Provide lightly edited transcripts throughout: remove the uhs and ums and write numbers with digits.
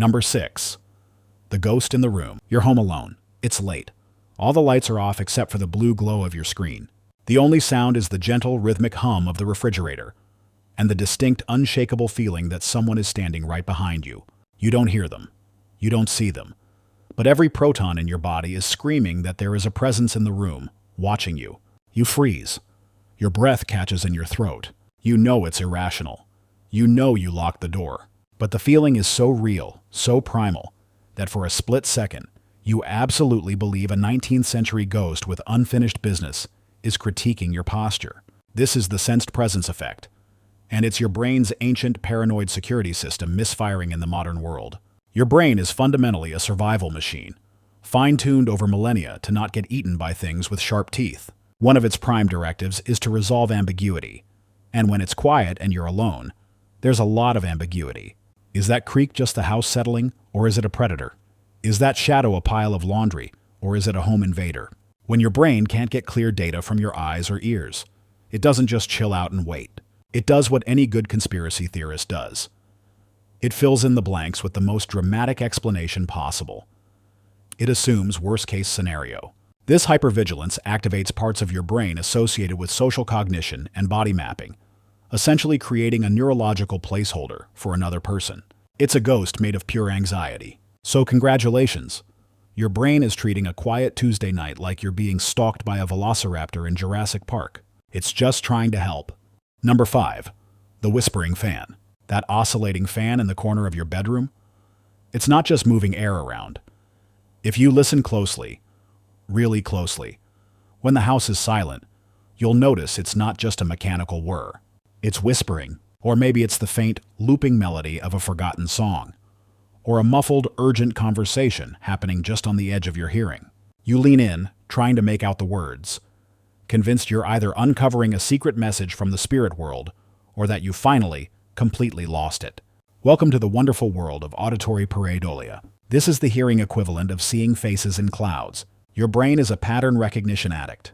Number 6. The ghost in the room. You're home alone. It's late. All the lights are off except for the blue glow of your screen. The only sound is the gentle, rhythmic hum of the refrigerator, and the distinct, unshakable feeling that someone is standing right behind you. You don't hear them. You don't see them. But every proton in your body is screaming that there is a presence in the room, watching you. You freeze. Your breath catches in your throat. You know it's irrational. You know you locked the door. But the feeling is so real, so primal, that for a split second, you absolutely believe a 19th century ghost with unfinished business is critiquing your posture. This is the sensed presence effect, and it's your brain's ancient paranoid security system misfiring in the modern world. Your brain is fundamentally a survival machine, fine-tuned over millennia to not get eaten by things with sharp teeth. One of its prime directives is to resolve ambiguity, and when it's quiet and you're alone, there's a lot of ambiguity. Is that creak just the house settling, or is it a predator? Is that shadow a pile of laundry, or is it a home invader? When your brain can't get clear data from your eyes or ears, it doesn't just chill out and wait. It does what any good conspiracy theorist does. It fills in the blanks with the most dramatic explanation possible. It assumes worst-case scenario. This hypervigilance activates parts of your brain associated with social cognition and body mapping, essentially creating a neurological placeholder for another person. It's a ghost made of pure anxiety. So congratulations. Your brain is treating a quiet Tuesday night like you're being stalked by a velociraptor in Jurassic Park. It's just trying to help. Number 5. The whispering fan. That oscillating fan in the corner of your bedroom? It's not just moving air around. If you listen closely, really closely, when the house is silent, you'll notice it's not just a mechanical whir. It's whispering, or maybe it's the faint, looping melody of a forgotten song, or a muffled, urgent conversation happening just on the edge of your hearing. You lean in, trying to make out the words, convinced you're either uncovering a secret message from the spirit world, or that you finally, completely lost it. Welcome to the wonderful world of auditory pareidolia. This is the hearing equivalent of seeing faces in clouds. Your brain is a pattern recognition addict.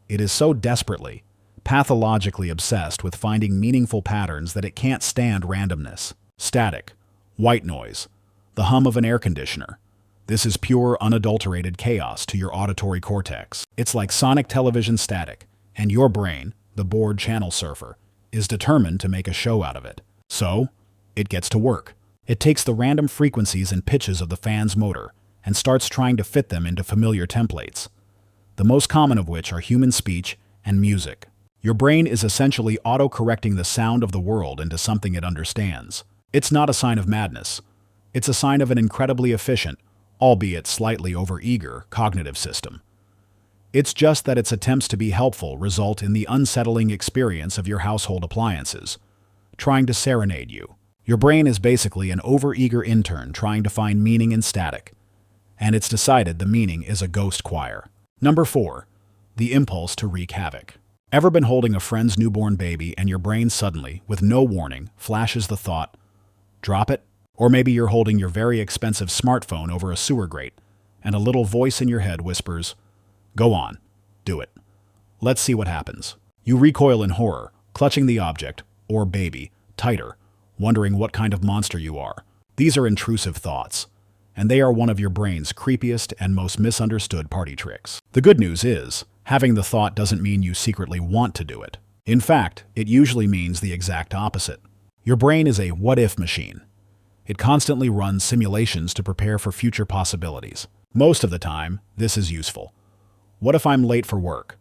It is so desperately, pathologically obsessed with finding meaningful patterns that it can't stand randomness. Static, white noise, the hum of an air conditioner. This is pure, unadulterated chaos to your auditory cortex. It's like sonic television static, and your brain, the bored channel surfer, is determined to make a show out of it. So, it gets to work. It takes the random frequencies and pitches of the fan's motor and starts trying to fit them into familiar templates, the most common of which are human speech and music. Your brain is essentially auto-correcting the sound of the world into something it understands. It's not a sign of madness. It's a sign of an incredibly efficient, albeit slightly over-eager, cognitive system. It's just that its attempts to be helpful result in the unsettling experience of your household appliances, trying to serenade you. Your brain is basically an over-eager intern trying to find meaning in static, and it's decided the meaning is a ghost choir. Number 4. The impulse to wreak havoc. Ever been holding a friend's newborn baby and your brain suddenly, with no warning, flashes the thought, drop it? Or maybe you're holding your very expensive smartphone over a sewer grate, and a little voice in your head whispers, go on, do it. Let's see what happens. You recoil in horror, clutching the object, or baby, tighter, wondering what kind of monster you are. These are intrusive thoughts, and they are one of your brain's creepiest and most misunderstood party tricks. The good news is, having the thought doesn't mean you secretly want to do it. In fact, it usually means the exact opposite. Your brain is a what-if machine. It constantly runs simulations to prepare for future possibilities. Most of the time, this is useful. What if I'm late for work?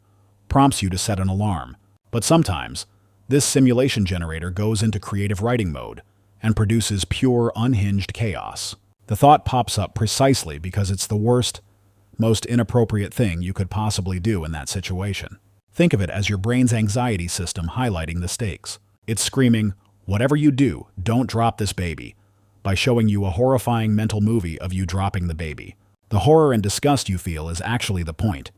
Prompts you to set an alarm. But sometimes, this simulation generator goes into creative writing mode and produces pure, unhinged chaos. The thought pops up precisely because it's the worst, most inappropriate thing you could possibly do in that situation. Think of it as your brain's anxiety system highlighting the stakes. It's screaming, whatever you do, don't drop this baby, by showing you a horrifying mental movie of you dropping the baby. The horror and disgust you feel is actually the point.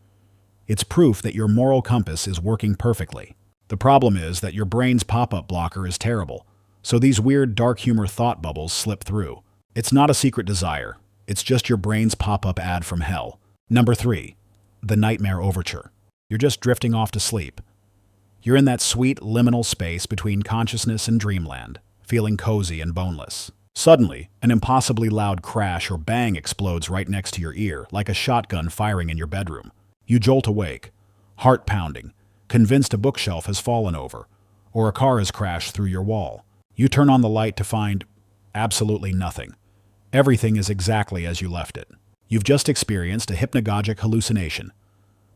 It's proof that your moral compass is working perfectly. The problem is that your brain's pop-up blocker is terrible, so these weird dark humor thought bubbles slip through. It's not a secret desire. It's just your brain's pop-up ad from hell. Number 3. The Nightmare Overture. You're just drifting off to sleep. You're in that sweet liminal space between consciousness and dreamland, feeling cozy and boneless. Suddenly, an impossibly loud crash or bang explodes right next to your ear, like a shotgun firing in your bedroom. You jolt awake, heart pounding, convinced a bookshelf has fallen over, or a car has crashed through your wall. You turn on the light to find absolutely nothing. Everything is exactly as you left it. You've just experienced a hypnagogic hallucination,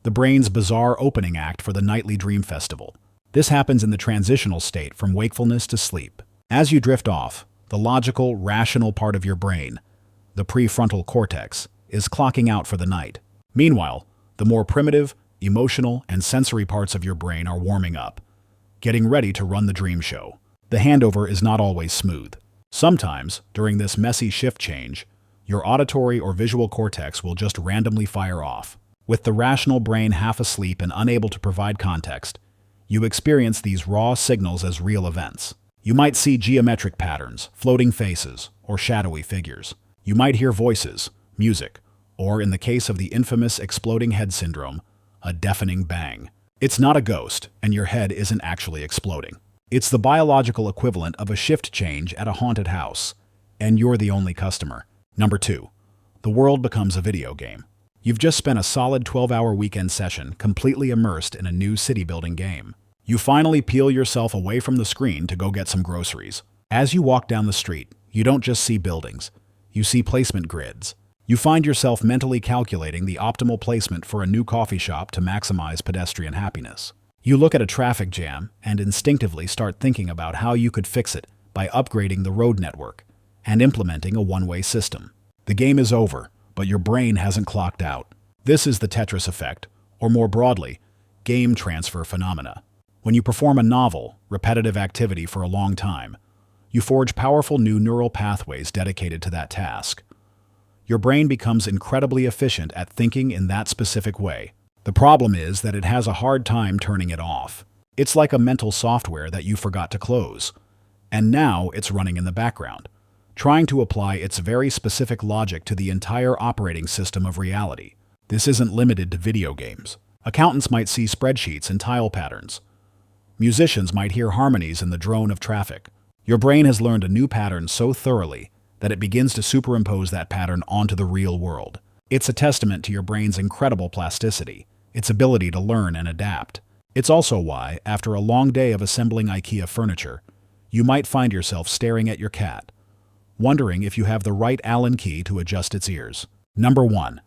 the brain's bizarre opening act for the nightly dream festival. This happens in the transitional state from wakefulness to sleep. As you drift off, the logical, rational part of your brain, the prefrontal cortex, is clocking out for the night. Meanwhile, the more primitive, emotional, and sensory parts of your brain are warming up, getting ready to run the dream show. The handover is not always smooth. Sometimes, during this messy shift change, your auditory or visual cortex will just randomly fire off. With the rational brain half asleep and unable to provide context, you experience these raw signals as real events. You might see geometric patterns, floating faces, or shadowy figures. You might hear voices, music, or in the case of the infamous exploding head syndrome, a deafening bang. It's not a ghost, and your head isn't actually exploding. It's the biological equivalent of a shift change at a haunted house, and you're the only customer. Number 2. The world becomes a video game. You've just spent a solid 12-hour weekend session completely immersed in a new city-building game. You finally peel yourself away from the screen to go get some groceries. As you walk down the street, you don't just see buildings. You see placement grids. You find yourself mentally calculating the optimal placement for a new coffee shop to maximize pedestrian happiness. You look at a traffic jam and instinctively start thinking about how you could fix it by upgrading the road network and implementing a one-way system. The game is over, but your brain hasn't clocked out. This is the Tetris effect, or more broadly, game transfer phenomena. When you perform a novel, repetitive activity for a long time, you forge powerful new neural pathways dedicated to that task. Your brain becomes incredibly efficient at thinking in that specific way. The problem is that it has a hard time turning it off. It's like a mental software that you forgot to close, and now it's running in the background, trying to apply its very specific logic to the entire operating system of reality. This isn't limited to video games. Accountants might see spreadsheets and tile patterns. Musicians might hear harmonies in the drone of traffic. Your brain has learned a new pattern so thoroughly that it begins to superimpose that pattern onto the real world. It's a testament to your brain's incredible plasticity, its ability to learn and adapt. It's also why, after a long day of assembling IKEA furniture, you might find yourself staring at your cat, wondering if you have the right Allen key to adjust its ears. Number 1.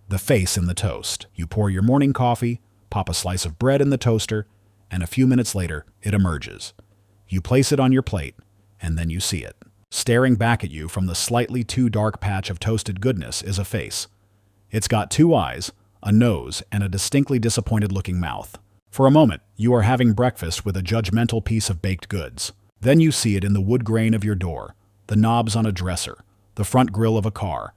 The face in the toast. You pour your morning coffee, pop a slice of bread in the toaster, and a few minutes later, it emerges. You place it on your plate, and then you see it. Staring back at you from the slightly too dark patch of toasted goodness is a face. It's got 2 eyes, a nose, and a distinctly disappointed-looking mouth. For a moment, you are having breakfast with a judgmental piece of baked goods. Then you see it in the wood grain of your door, the knobs on a dresser, the front grille of a car,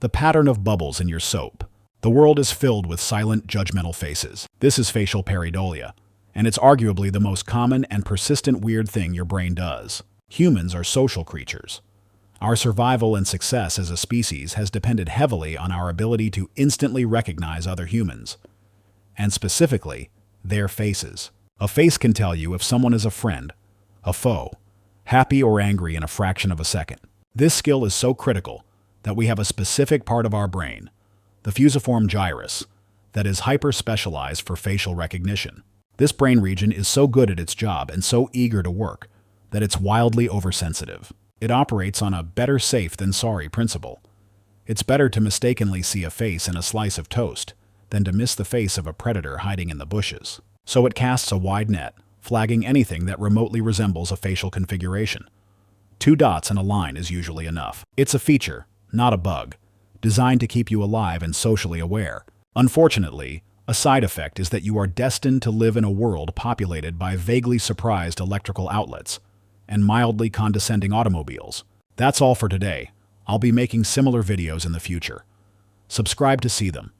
the pattern of bubbles in your soap. The world is filled with silent, judgmental faces. This is facial pareidolia, and it's arguably the most common and persistent weird thing your brain does. Humans are social creatures. Our survival and success as a species has depended heavily on our ability to instantly recognize other humans, and specifically, their faces. A face can tell you if someone is a friend, a foe, happy or angry in a fraction of a second. This skill is so critical that we have a specific part of our brain, the fusiform gyrus, that is hyper-specialized for facial recognition. This brain region is so good at its job and so eager to work that it's wildly oversensitive. It operates on a better safe than sorry principle. It's better to mistakenly see a face in a slice of toast than to miss the face of a predator hiding in the bushes. So it casts a wide net, flagging anything that remotely resembles a facial configuration. 2 dots and a line is usually enough. It's a feature, not a bug, designed to keep you alive and socially aware. Unfortunately, a side effect is that you are destined to live in a world populated by vaguely surprised electrical outlets and mildly condescending automobiles. That's all for today. I'll be making similar videos in the future. Subscribe to see them.